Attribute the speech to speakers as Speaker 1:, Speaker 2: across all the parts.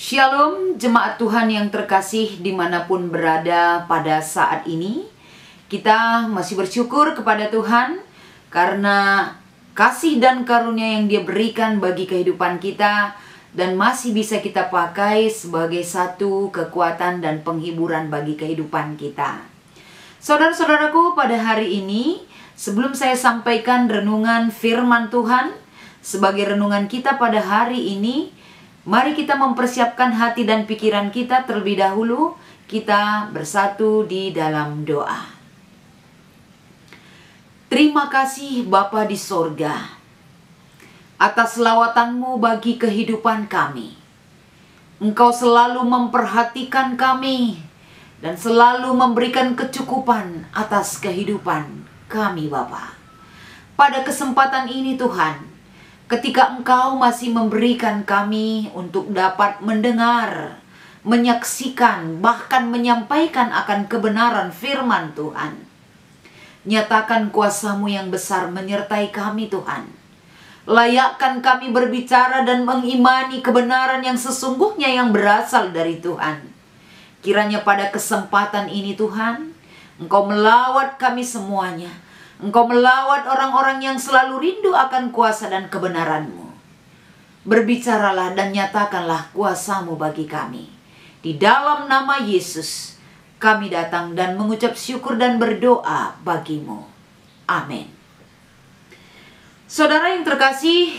Speaker 1: Shalom jemaat Tuhan yang terkasih dimanapun berada pada saat ini. Kita masih bersyukur kepada Tuhan karena kasih dan karunia yang Dia berikan bagi kehidupan kita, dan masih bisa kita pakai sebagai satu kekuatan dan penghiburan bagi kehidupan kita. Saudara-saudaraku, pada hari ini sebelum saya sampaikan renungan firman Tuhan sebagai renungan kita pada hari ini, mari kita mempersiapkan hati dan pikiran kita terlebih dahulu. Kita bersatu di dalam doa. Terima kasih Bapa di sorga atas lawatan-Mu bagi kehidupan kami. Engkau selalu memperhatikan kami dan selalu memberikan kecukupan atas kehidupan kami Bapa. Pada kesempatan ini Tuhan, ketika Engkau masih memberikan kami untuk dapat mendengar, menyaksikan, bahkan menyampaikan akan kebenaran firman Tuhan, nyatakan kuasa-Mu yang besar menyertai kami Tuhan. Layakkan kami berbicara dan mengimani kebenaran yang sesungguhnya yang berasal dari Tuhan. Kiranya pada kesempatan ini Tuhan, Engkau melawat kami semuanya. Engkau melawat orang-orang yang selalu rindu akan kuasa dan kebenaran-Mu. Berbicaralah dan nyatakanlah kuasa-Mu bagi kami. Di dalam nama Yesus, kami datang dan mengucap syukur dan berdoa bagi-Mu. Amin. Saudara yang terkasih,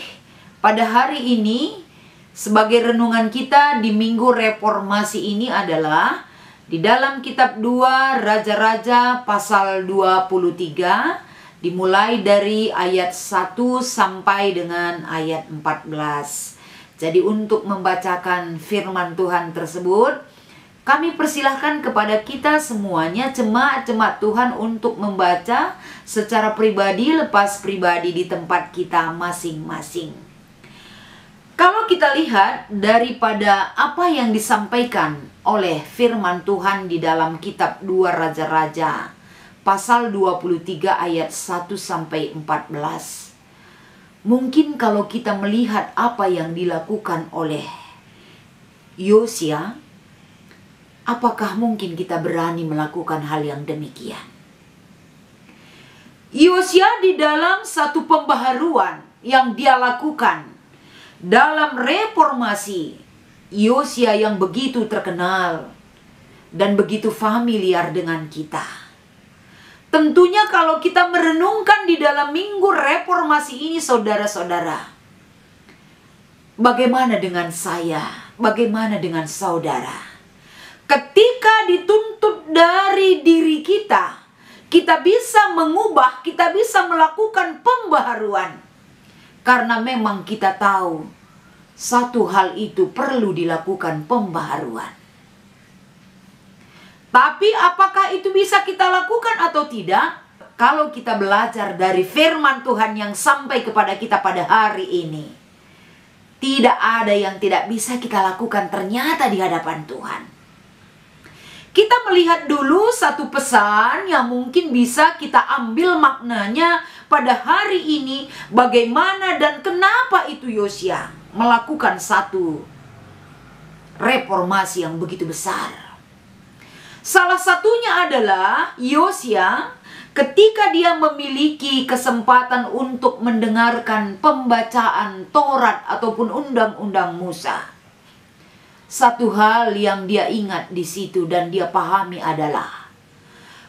Speaker 1: pada hari ini, sebagai renungan kita di Minggu Reformasi ini adalah di dalam kitab 2 Raja-Raja pasal 23, dimulai dari ayat 1 sampai dengan ayat 14. Jadi untuk membacakan firman Tuhan tersebut, kami persilahkan kepada kita semuanya, jemaat-jemaat Tuhan, untuk membaca secara pribadi, lepas pribadi di tempat kita masing-masing. Kalau kita lihat daripada apa yang disampaikan oleh firman Tuhan di dalam kitab 2 Raja-Raja pasal 23 ayat 1 sampai 14. Mungkin kalau kita melihat apa yang dilakukan oleh Yosia, apakah mungkin kita berani melakukan hal yang demikian? Yosia di dalam satu pembaharuan yang dia lakukan dalam reformasi, Yosia yang begitu terkenal dan begitu familiar dengan kita. Tentunya kalau kita merenungkan di dalam Minggu Reformasi ini, saudara-saudara, bagaimana dengan saya? Bagaimana dengan saudara? Ketika dituntut dari diri kita, kita bisa mengubah, kita bisa melakukan pembaharuan. Karena memang kita tahu satu hal itu perlu dilakukan pembaharuan. Tapi apakah itu bisa kita lakukan atau tidak? Kalau kita belajar dari firman Tuhan yang sampai kepada kita pada hari ini, tidak ada yang tidak bisa kita lakukan ternyata di hadapan Tuhan. Kita melihat dulu satu pesan yang mungkin bisa kita ambil maknanya pada hari ini, bagaimana dan kenapa itu Yosia melakukan satu reformasi yang begitu besar. Salah satunya adalah Yosia ketika dia memiliki kesempatan untuk mendengarkan pembacaan Taurat ataupun undang-undang Musa. Satu hal yang dia ingat di situ dan dia pahami adalah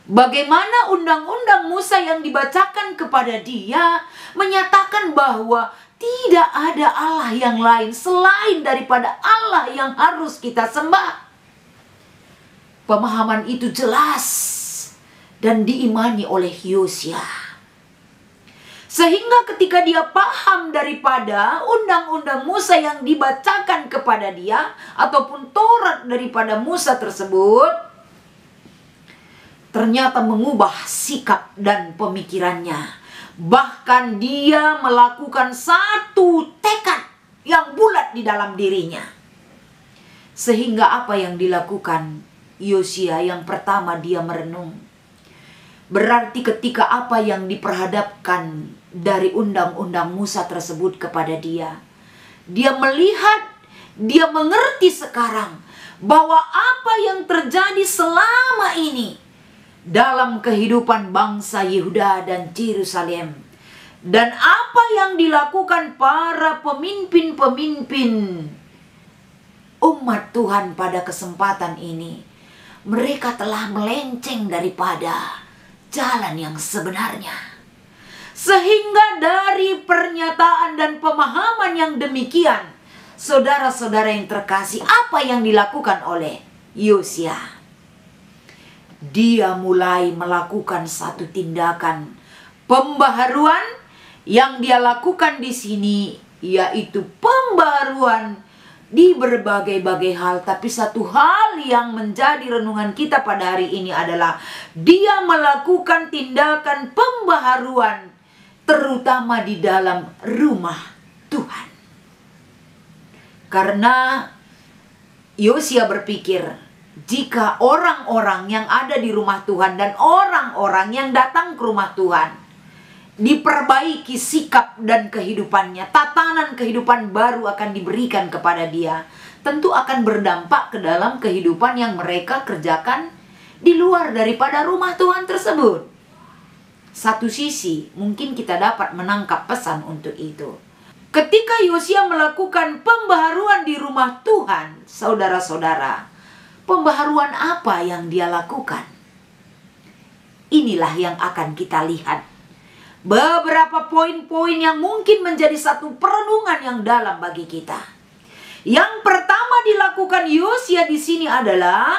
Speaker 1: bagaimana undang-undang Musa yang dibacakan kepada dia menyatakan bahwa tidak ada Allah yang lain selain daripada Allah yang harus kita sembah. Pemahaman itu jelas dan diimani oleh Yosia. Sehingga ketika dia paham daripada undang-undang Musa yang dibacakan kepada dia, ataupun Taurat daripada Musa tersebut, ternyata mengubah sikap dan pemikirannya. Bahkan dia melakukan satu tekad yang bulat di dalam dirinya. Sehingga apa yang dilakukan Yosia? Yang pertama, dia merenung. Berarti ketika apa yang diperhadapkan dari undang-undang Musa tersebut kepada dia, dia melihat Dia mengerti sekarang bahwa apa yang terjadi selama ini dalam kehidupan bangsa Yehuda dan Yerusalem, dan apa yang dilakukan para pemimpin-pemimpin umat Tuhan pada kesempatan ini, mereka telah melenceng daripada jalan yang sebenarnya. Sehingga dari pernyataan dan pemahaman yang demikian, saudara-saudara yang terkasih, apa yang dilakukan oleh Yosia? Dia mulai melakukan satu tindakan pembaharuan. Yang dia lakukan di sini yaitu pembaharuan di berbagai-bagai hal. Tapi satu hal yang menjadi renungan kita pada hari ini adalah dia melakukan tindakan pembaharuan terutama di dalam rumah Tuhan. Karena Yosia berpikir, jika orang-orang yang ada di rumah Tuhan dan orang-orang yang datang ke rumah Tuhan diperbaiki sikap dan kehidupannya, tatanan kehidupan baru akan diberikan kepada dia, tentu akan berdampak ke dalam kehidupan yang mereka kerjakan di luar daripada rumah Tuhan tersebut. Satu sisi mungkin kita dapat menangkap pesan untuk itu. Ketika Yosia melakukan pembaharuan di rumah Tuhan, saudara-saudara, pembaharuan apa yang dia lakukan? Inilah yang akan kita lihat. Beberapa poin-poin yang mungkin menjadi satu perenungan yang dalam bagi kita. Yang pertama dilakukan Yosia di sini adalah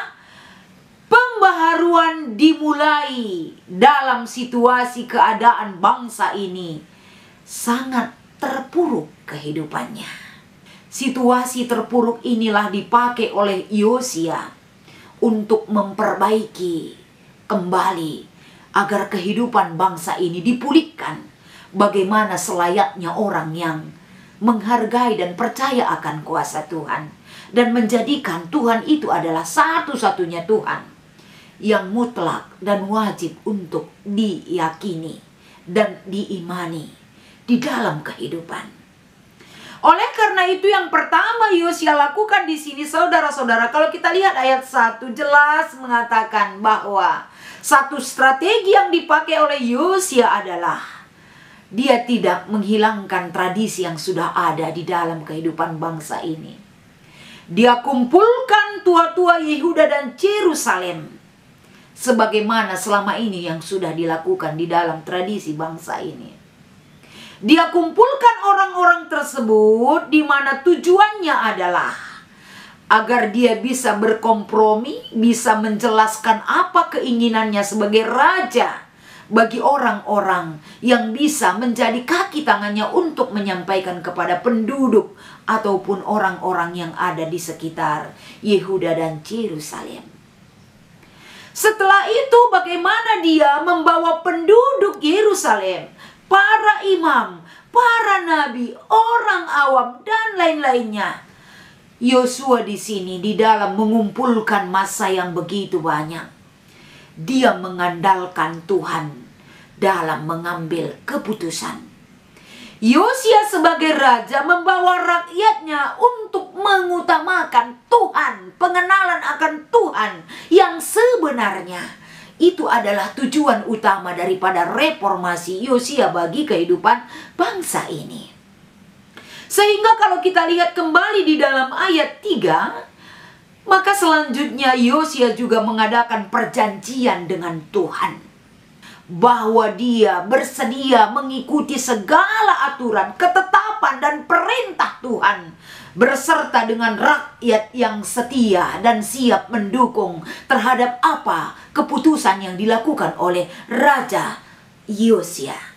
Speaker 1: pembaharuan dimulai dalam situasi keadaan bangsa ini sangat terpuruk kehidupannya. Situasi terpuruk inilah dipakai oleh Yosia untuk memperbaiki kembali agar kehidupan bangsa ini dipulihkan. Bagaimana selayaknya orang yang menghargai dan percaya akan kuasa Tuhan, dan menjadikan Tuhan itu adalah satu-satunya Tuhan yang mutlak dan wajib untuk diyakini dan diimani di dalam kehidupan. Oleh karena itu yang pertama Yosia lakukan di sini, saudara-saudara, kalau kita lihat ayat 1 jelas mengatakan bahwa satu strategi yang dipakai oleh Yosia adalah dia tidak menghilangkan tradisi yang sudah ada di dalam kehidupan bangsa ini. Dia kumpulkan tua-tua Yehuda dan Yerusalem sebagaimana selama ini yang sudah dilakukan di dalam tradisi bangsa ini. Dia kumpulkan orang-orang tersebut di mana tujuannya adalah agar dia bisa berkompromi, bisa menjelaskan apa keinginannya sebagai raja bagi orang-orang yang bisa menjadi kaki tangannya untuk menyampaikan kepada penduduk ataupun orang-orang yang ada di sekitar Yehuda dan Yerusalem. Setelah itu bagaimana dia membawa penduduk Yerusalem, para imam, para nabi, orang awam dan lain-lainnya. Yosua di sini di dalam mengumpulkan massa yang begitu banyak, dia mengandalkan Tuhan dalam mengambil keputusan. Yosia sebagai raja membawa rakyatnya untuk mengutamakan Tuhan, pengenalan akan Tuhan yang sebenarnya. Itu adalah tujuan utama daripada reformasi Yosia bagi kehidupan bangsa ini. Sehingga kalau kita lihat kembali di dalam ayat 3, maka selanjutnya Yosia juga mengadakan perjanjian dengan Tuhan, bahwa dia bersedia mengikuti segala aturan, ketetapan dan perintah Tuhan, berserta dengan rakyat yang setia dan siap mendukung terhadap apa keputusan yang dilakukan oleh Raja Yosia.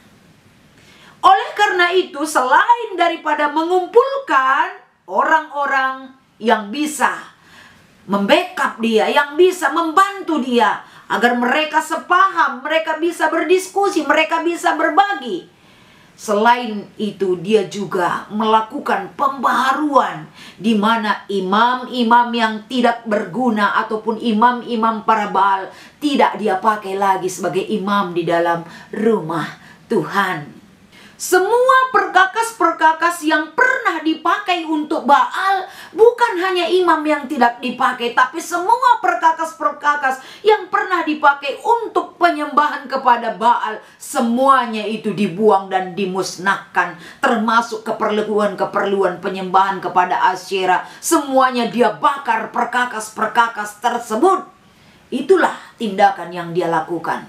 Speaker 1: Oleh karena itu, selain daripada mengumpulkan orang-orang yang bisa membackup dia, yang bisa membantu dia agar mereka sepaham, mereka bisa berdiskusi, mereka bisa berbagi. Selain itu, dia juga melakukan pembaharuan di mana imam-imam yang tidak berguna ataupun imam-imam para Baal tidak dia pakai lagi sebagai imam di dalam rumah Tuhan. Semua perkakas-perkakas yang pernah pernah dipakai untuk Baal, bukan hanya imam yang tidak dipakai, tapi semua perkakas-perkakas yang pernah dipakai untuk penyembahan kepada Baal, semuanya itu dibuang dan dimusnahkan, termasuk keperluan-keperluan penyembahan kepada Asyera. Semuanya dia bakar perkakas-perkakas tersebut. Itulah tindakan yang dia lakukan.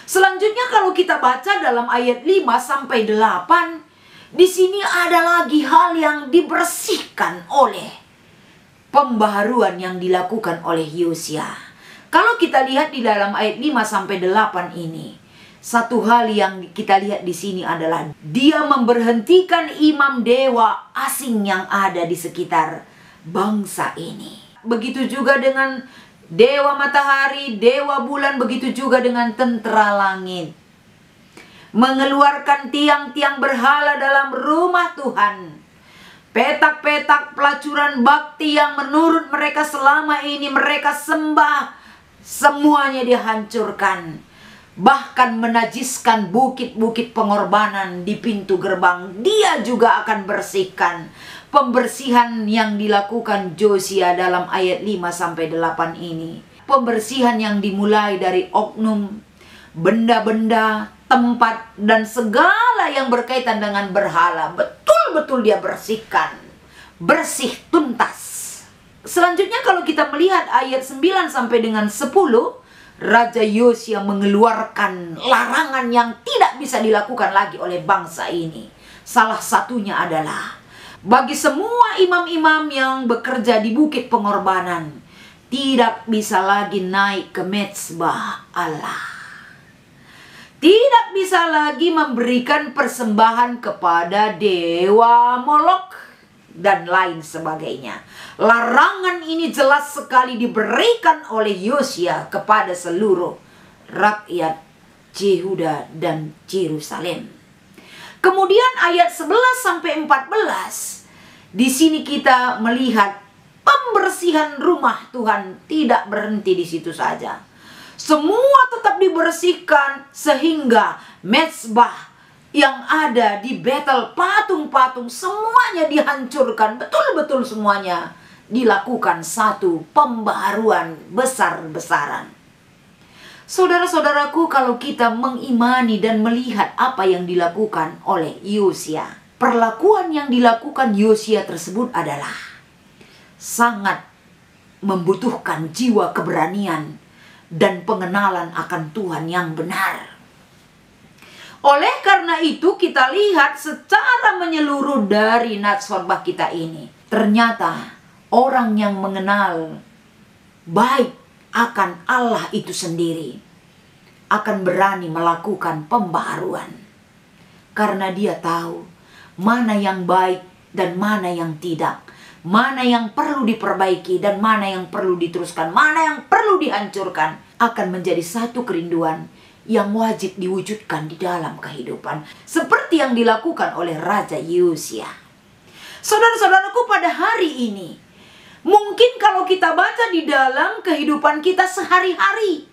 Speaker 1: Selanjutnya kalau kita baca dalam ayat 5-8, di sini ada lagi hal yang dibersihkan oleh pembaharuan yang dilakukan oleh Yosia. Kalau kita lihat di dalam ayat 5-8 ini, satu hal yang kita lihat di sini adalah dia memberhentikan imam dewa asing yang ada di sekitar bangsa ini. Begitu juga dengan dewa matahari, dewa bulan, begitu juga dengan tentara langit. Mengeluarkan tiang-tiang berhala dalam rumah Tuhan. Petak-petak pelacuran bakti yang menurut mereka selama ini mereka sembah, semuanya dihancurkan. Bahkan menajiskan bukit-bukit pengorbanan di pintu gerbang, dia juga akan bersihkan. Pembersihan yang dilakukan Yosia dalam ayat 5-8 ini, pembersihan yang dimulai dari oknum, benda-benda, tempat, dan segala yang berkaitan dengan berhala, betul-betul dia bersihkan, bersih tuntas. Selanjutnya kalau kita melihat ayat 9-10, Raja Yosia mengeluarkan larangan yang tidak bisa dilakukan lagi oleh bangsa ini. Salah satunya adalah bagi semua imam-imam yang bekerja di bukit pengorbanan, tidak bisa lagi naik ke mezbah Allah. Tidak bisa lagi memberikan persembahan kepada dewa Molok dan lain sebagainya. Larangan ini jelas sekali diberikan oleh Yosia kepada seluruh rakyat Yehuda dan Yerusalem. Kemudian ayat 11-14, di sini kita melihat pembersihan rumah Tuhan tidak berhenti di situ saja. Semua tetap dibersihkan sehingga mezbah yang ada di Betel, patung-patung, semuanya dihancurkan. Betul-betul semuanya dilakukan satu pembaharuan besar-besaran. Saudara-saudaraku, kalau kita mengimani dan melihat apa yang dilakukan oleh Yosia, perlakuan yang dilakukan Yosia tersebut adalah sangat membutuhkan jiwa keberanian dan pengenalan akan Tuhan yang benar. Oleh karena itu kita lihat secara menyeluruh dari natskhotbah kita ini, ternyata orang yang mengenal baik akan Allah itu sendiri akan berani melakukan pembaharuan. Karena dia tahu mana yang baik dan mana yang tidak, mana yang perlu diperbaiki dan mana yang perlu diteruskan, mana yang perlu dihancurkan, akan menjadi satu kerinduan yang wajib diwujudkan di dalam kehidupan, seperti yang dilakukan oleh Raja Yosia. Saudara-saudaraku, pada hari ini mungkin kalau kita baca di dalam kehidupan kita sehari-hari,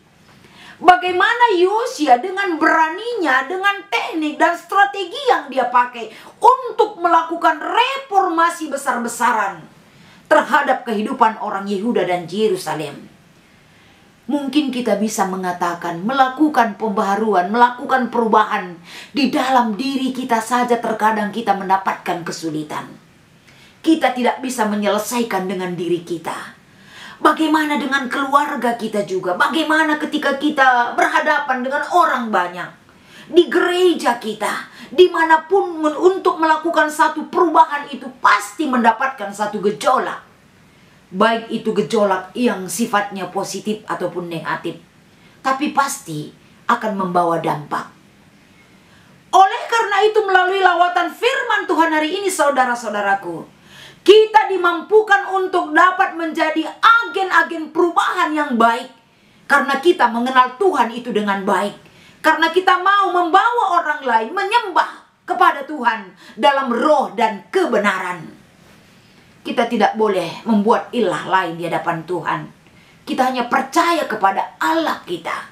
Speaker 1: bagaimana Yosia dengan beraninya, dengan teknik dan strategi yang dia pakai untuk melakukan reformasi besar-besaran terhadap kehidupan orang Yehuda dan Yerusalem. Mungkin kita bisa mengatakan melakukan pembaharuan, melakukan perubahan di dalam diri kita saja terkadang kita mendapatkan kesulitan. Kita tidak bisa menyelesaikan dengan diri kita. Bagaimana dengan keluarga kita juga? Bagaimana ketika kita berhadapan dengan orang banyak? Di gereja kita, dimanapun untuk melakukan satu perubahan itu pasti mendapatkan satu gejolak. Baik itu gejolak yang sifatnya positif ataupun negatif, tapi pasti akan membawa dampak. Oleh karena itu melalui lawatan firman Tuhan hari ini, saudara-saudaraku, kita dimampukan untuk dapat menjadi agen-agen perubahan yang baik. Karena kita mengenal Tuhan itu dengan baik. Karena kita mau membawa orang lain menyembah kepada Tuhan dalam roh dan kebenaran. Kita tidak boleh membuat ilah lain di hadapan Tuhan. Kita hanya percaya kepada Allah kita.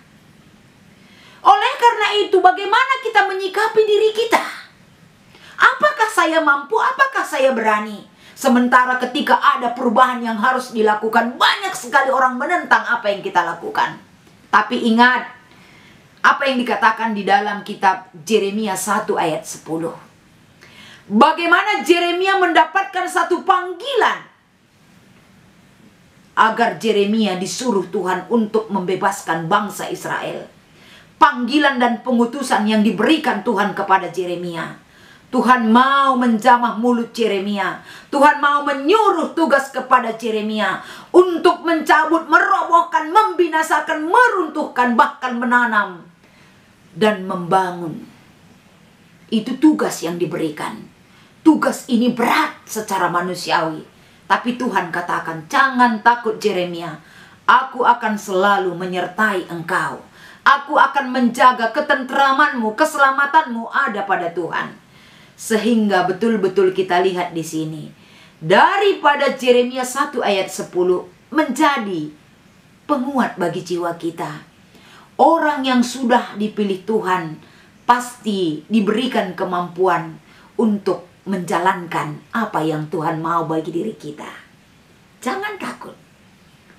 Speaker 1: Oleh karena itu, bagaimana kita menyikapi diri kita? Apakah saya mampu? Apakah saya berani? Sementara ketika ada perubahan yang harus dilakukan, banyak sekali orang menentang apa yang kita lakukan. Tapi ingat, apa yang dikatakan di dalam kitab Yeremia 1 ayat 10. Bagaimana Yeremia mendapatkan satu panggilan agar Yeremia disuruh Tuhan untuk membebaskan bangsa Israel. Panggilan dan pengutusan yang diberikan Tuhan kepada Yeremia. Tuhan mau menjamah mulut Yeremia. Tuhan mau menyuruh tugas kepada Yeremia untuk mencabut, merobohkan, membinasakan, meruntuhkan, bahkan menanam dan membangun. Itu tugas yang diberikan. Tugas ini berat secara manusiawi. Tapi Tuhan katakan, jangan takut Yeremia. Aku akan selalu menyertai engkau. Aku akan menjaga ketentramanmu, keselamatanmu ada pada Tuhan. Sehingga betul-betul kita lihat di sini. Daripada Yeremia 1 ayat 10 menjadi penguat bagi jiwa kita. Orang yang sudah dipilih Tuhan pasti diberikan kemampuan untuk menjalankan apa yang Tuhan mau bagi diri kita. Jangan takut.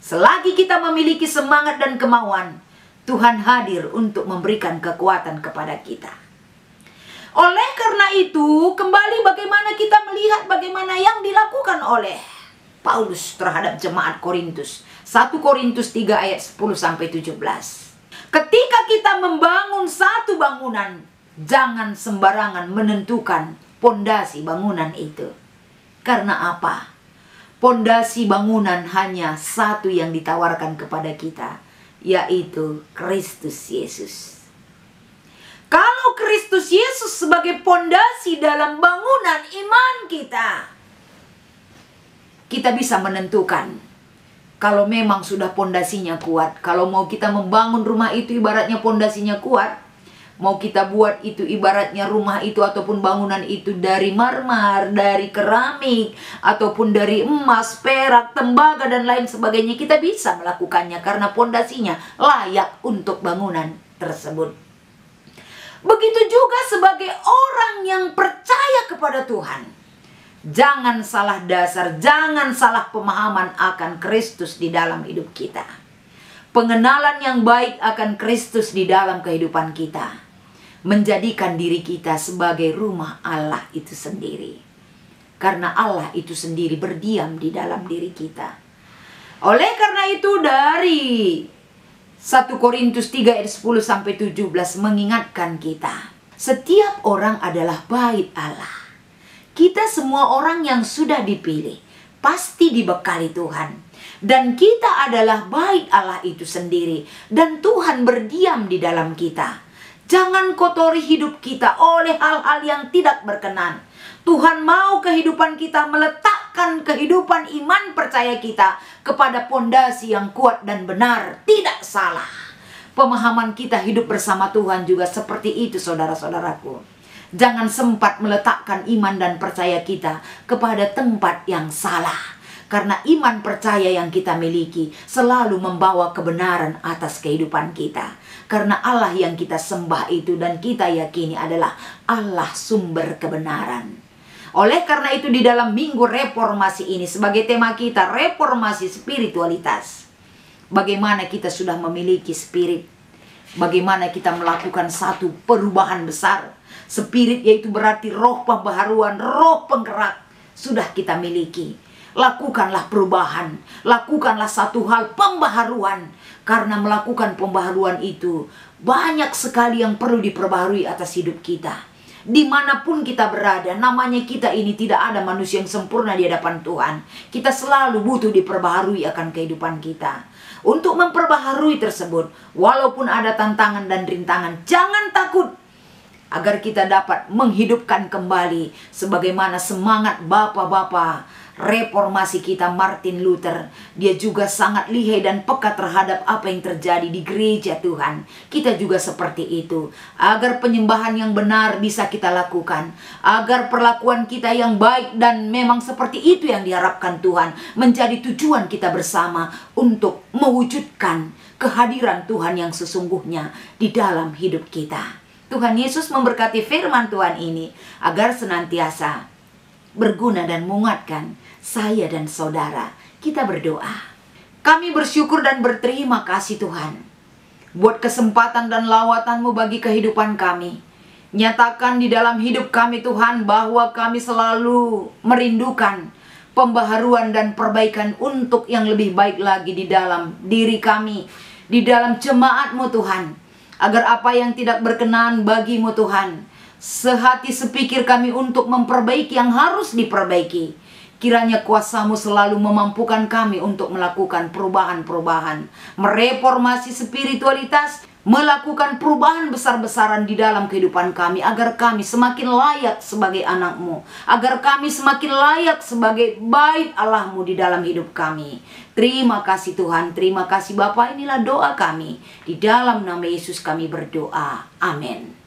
Speaker 1: Selagi kita memiliki semangat dan kemauan, Tuhan hadir untuk memberikan kekuatan kepada kita. Oleh karena itu, kembali bagaimana kita melihat bagaimana yang dilakukan oleh Paulus terhadap jemaat Korintus. 1 Korintus 3 ayat 10-17. Ketika kita membangun satu bangunan, jangan sembarangan menentukan pondasi bangunan itu. Karena apa? Pondasi bangunan hanya satu yang ditawarkan kepada kita, yaitu Kristus Yesus. Kalau Kristus Yesus sebagai pondasi dalam bangunan iman kita, kita bisa menentukan kalau memang sudah pondasinya kuat. Kalau mau kita membangun rumah itu ibaratnya pondasinya kuat, mau kita buat itu ibaratnya rumah itu ataupun bangunan itu dari marmer, dari keramik, ataupun dari emas, perak, tembaga dan lain sebagainya, kita bisa melakukannya karena pondasinya layak untuk bangunan tersebut. Begitu juga sebagai orang yang percaya kepada Tuhan. Jangan salah dasar, jangan salah pemahaman akan Kristus di dalam hidup kita. Pengenalan yang baik akan Kristus di dalam kehidupan kita menjadikan diri kita sebagai rumah Allah itu sendiri. Karena Allah itu sendiri berdiam di dalam diri kita. Oleh karena itu dari 1 Korintus 3 ayat 10-17 mengingatkan kita, setiap orang adalah bait Allah. Kita semua orang yang sudah dipilih pasti dibekali Tuhan. Dan kita adalah bait Allah itu sendiri. Dan Tuhan berdiam di dalam kita. Jangan kotori hidup kita oleh hal-hal yang tidak berkenan. Tuhan mau kehidupan kita meletakkan kehidupan iman percaya kita kepada pondasi yang kuat dan benar, tidak salah. Pemahaman kita hidup bersama Tuhan juga seperti itu, saudara-saudaraku. Jangan sempat meletakkan iman dan percaya kita kepada tempat yang salah. Karena iman percaya yang kita miliki selalu membawa kebenaran atas kehidupan kita. Karena Allah yang kita sembah itu dan kita yakini adalah Allah sumber kebenaran. Oleh karena itu di dalam minggu reformasi ini sebagai tema kita reformasi spiritualitas. Bagaimana kita sudah memiliki spirit. Bagaimana kita melakukan satu perubahan besar. Spirit yaitu berarti roh pembaharuan, roh penggerak sudah kita miliki. Lakukanlah perubahan, lakukanlah satu hal pembaharuan. Karena melakukan pembaharuan itu banyak sekali yang perlu diperbaharui atas hidup kita. Dimanapun kita berada, namanya kita ini tidak ada manusia yang sempurna di hadapan Tuhan. Kita selalu butuh diperbaharui akan kehidupan kita. Untuk memperbaharui tersebut, walaupun ada tantangan dan rintangan, jangan takut. Agar kita dapat menghidupkan kembali sebagaimana semangat Bapak-Bapak reformasi kita Martin Luther. Dia juga sangat lihai dan peka terhadap apa yang terjadi di gereja Tuhan. Kita juga seperti itu. Agar penyembahan yang benar bisa kita lakukan. Agar perlakuan kita yang baik dan memang seperti itu yang diharapkan Tuhan. Menjadi tujuan kita bersama untuk mewujudkan kehadiran Tuhan yang sesungguhnya di dalam hidup kita. Tuhan Yesus memberkati firman Tuhan ini agar senantiasa berguna dan menguatkan saya dan saudara. Kita berdoa. Kami bersyukur dan berterima kasih Tuhan buat kesempatan dan lawatan-Mu bagi kehidupan kami. Nyatakan di dalam hidup kami Tuhan bahwa kami selalu merindukan pembaharuan dan perbaikan untuk yang lebih baik lagi di dalam diri kami, di dalam jemaat-Mu Tuhan. Agar apa yang tidak berkenan bagi-Mu Tuhan, sehati sepikir kami untuk memperbaiki yang harus diperbaiki. Kiranya kuasa-Mu selalu memampukan kami untuk melakukan perubahan-perubahan, mereformasi spiritualitas, melakukan perubahan besar-besaran di dalam kehidupan kami, agar kami semakin layak sebagai anak-Mu, agar kami semakin layak sebagai bait Allah-Mu di dalam hidup kami. Terima kasih Tuhan, terima kasih Bapa. Inilah doa kami, di dalam nama Yesus kami berdoa, amin.